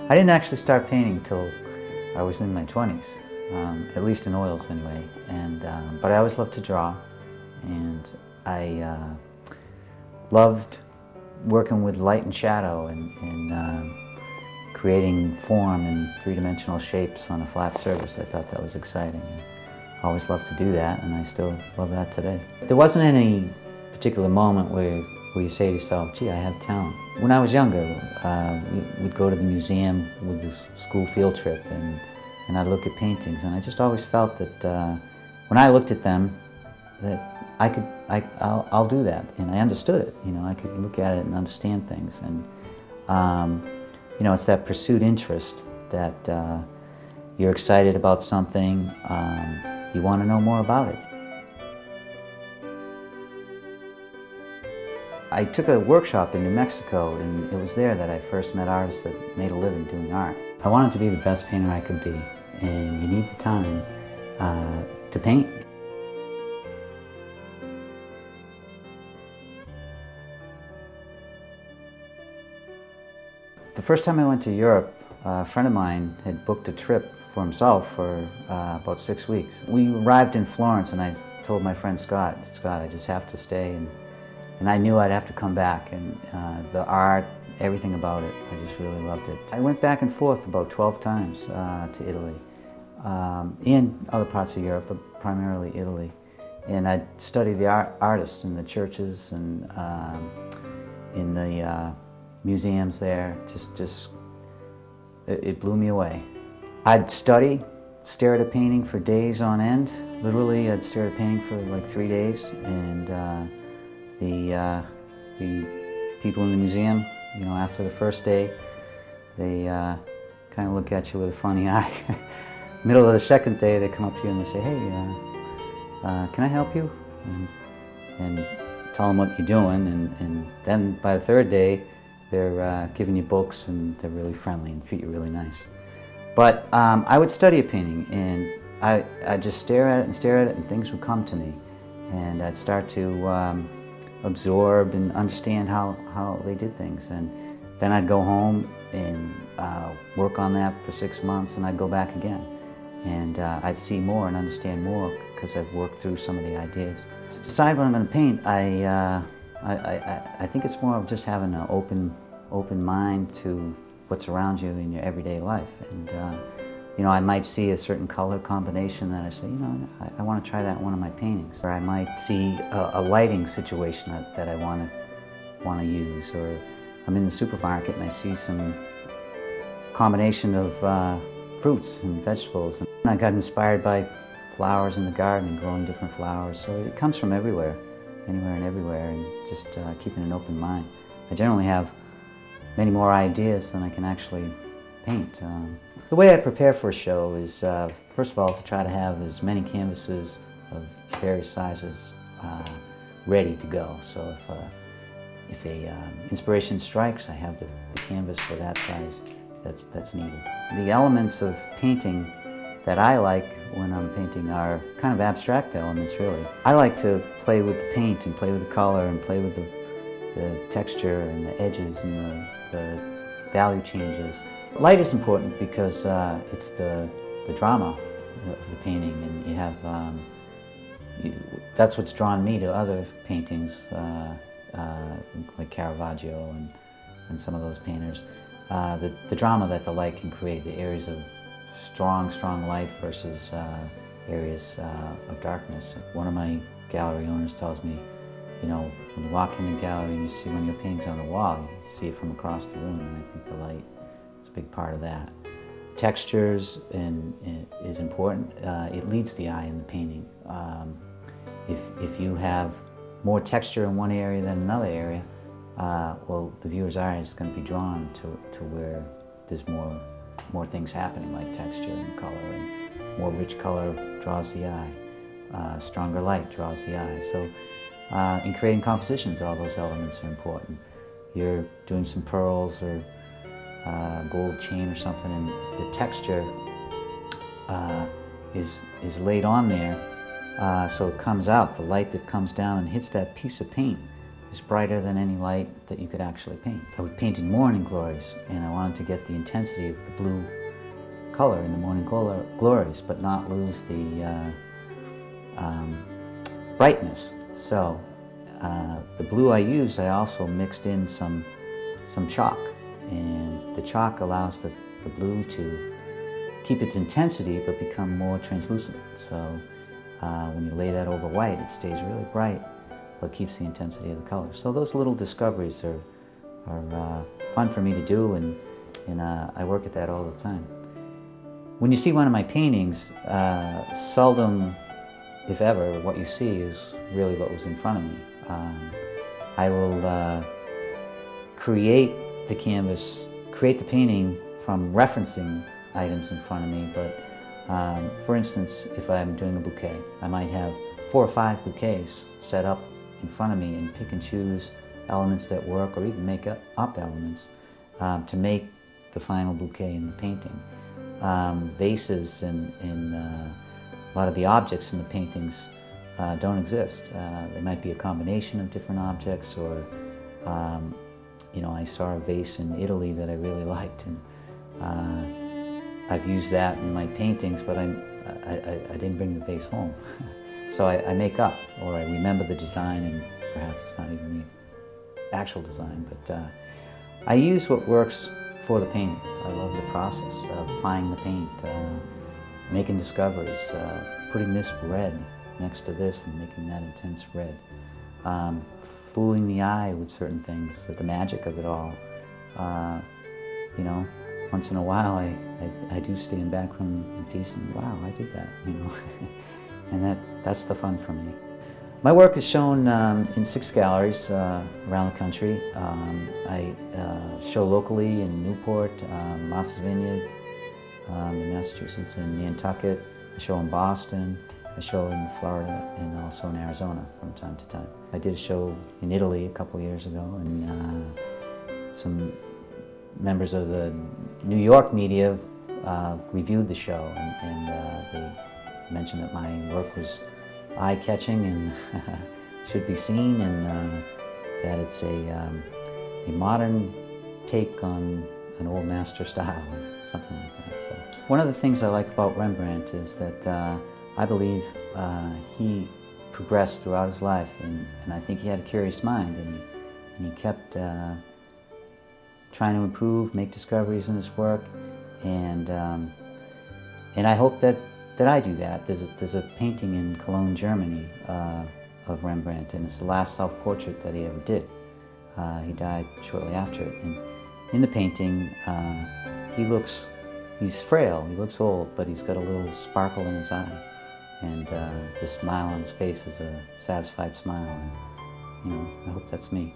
I didn't actually start painting till I was in my 20s, at least in oils anyway. But I always loved to draw, and I loved working with light and shadow and creating form in three-dimensional shapes on a flat surface. I thought that was exciting. I always loved to do that, and I still love that today. There wasn't any particular moment where you say to yourself, gee, I have talent. When I was younger, we'd go to the museum with the school field trip, and I'd look at paintings, and I just always felt that when I looked at them, that I'll do that, and I understood it. You know, I could look at it and understand things, and you know, it's that pursued interest that you're excited about something, you want to know more about it. I took a workshop in New Mexico, and it was there that I first met artists that made a living doing art. I wanted to be the best painter I could be, and you need the time to paint. The first time I went to Europe, a friend of mine had booked a trip for himself for about 6 weeks. We arrived in Florence, and I told my friend Scott, I just have to stay, and I knew I'd have to come back, and the art, everything about it, I just really loved it. I went back and forth about 12 times to Italy, and other parts of Europe, but primarily Italy. And I'd study the artists in the churches and in the museums there. It blew me away. I'd study, stare at a painting for days on end. Literally, I'd stare at a painting for like 3 days, and the people in the museum, you know, after the first day, they kind of look at you with a funny eye. Middle of the second day, they come up to you and they say, hey, can I help you? And tell them what you're doing, and then by the third day, they're giving you books, and they're really friendly and treat you really nice. But I would study a painting, and I'd just stare at it, and things would come to me. And I'd start to absorb and understand how they did things. And then I'd go home and work on that for 6 months, and I'd go back again. And I'd see more and understand more because I've worked through some of the ideas. To decide what I'm going to paint, I think it's more of just having an open mind to what's around you in your everyday life. And you know, I might see a certain color combination that I say, you know, I want to try that in one of my paintings. Or I might see a lighting situation that I want to use. Or I'm in the supermarket and I see some combination of fruits and vegetables. And I got inspired by flowers in the garden and growing different flowers. So it comes from everywhere, anywhere and everywhere, and just keeping an open mind. I generally have many more ideas than I can actually paint. The way I prepare for a show is, first of all, to try to have as many canvases of various sizes ready to go. So if a inspiration strikes, I have the canvas for that size that's needed. The elements of painting that I like when I'm painting are kind of abstract elements, really. I like to play with the paint and play with the color and play with the texture and the edges and the value changes. Light is important because it's the drama of the painting, and you have that's what's drawn me to other paintings like Caravaggio and some of those painters. The drama that the light can create, the areas of strong light versus areas of darkness. One of my gallery owners tells me, you know, when you walk in the gallery and you see one of your paintings on the wall, you see it from across the room, and I think the light is a big part of that. Textures is important. It leads the eye in the painting. If you have more texture in one area than another area, well, the viewer's eye is going to be drawn to where there's more things happening, like texture and color, and more rich color draws the eye. Stronger light draws the eye. So in creating compositions, all those elements are important. You're doing some pearls or gold chain or something, and the texture is laid on there, so it comes out. The light that comes down and hits that piece of paint is brighter than any light that you could actually paint. I would paint in morning glories, and I wanted to get the intensity of the blue color in the morning glories, but not lose the brightness. So the blue I used, I also mixed in some chalk, and the chalk allows the blue to keep its intensity but become more translucent. So when you lay that over white, it stays really bright but keeps the intensity of the color. So those little discoveries are fun for me to do, and I work at that all the time. When you see one of my paintings, seldom, if ever, what you see is really what was in front of me. I will create the canvas, create the painting from referencing items in front of me, but for instance, if I'm doing a bouquet, I might have 4 or 5 bouquets set up in front of me and pick and choose elements that work, or even make up elements to make the final bouquet in the painting. Vases and a lot of the objects in the paintings don't exist. They might be a combination of different objects, or you know, I saw a vase in Italy that I really liked, and I've used that in my paintings, but I didn't bring the vase home. So I make up, or I remember the design, and perhaps it's not even the actual design, but I use what works for the painting. I love the process of applying the paint, making discoveries, putting this red next to this and making that intense red, fooling the eye with certain things, the magic of it all. You know, once in a while I do stand back from a piece and wow, I did that, you know. And that's the fun for me. My work is shown in 6 galleries around the country. I show locally in Newport, Martha's Vineyard, in Massachusetts, and Nantucket. I show in Boston. I show in Florida and also in Arizona from time to time. I did a show in Italy a couple years ago, and some members of the New York media reviewed the show, and they mentioned that my work was eye-catching and should be seen, and that it's a modern take on an old master style, or something like that. So one of the things I like about Rembrandt is that I believe he progressed throughout his life, and I think he had a curious mind, and he kept trying to improve, make discoveries in his work, and I hope that I do that. There's a painting in Cologne, Germany, of Rembrandt, and it's the last self-portrait that he ever did. He died shortly after it, and in the painting, he's frail, he looks old, but he's got a little sparkle in his eye, and the smile on his face is a satisfied smile, and, you know, I hope that's me.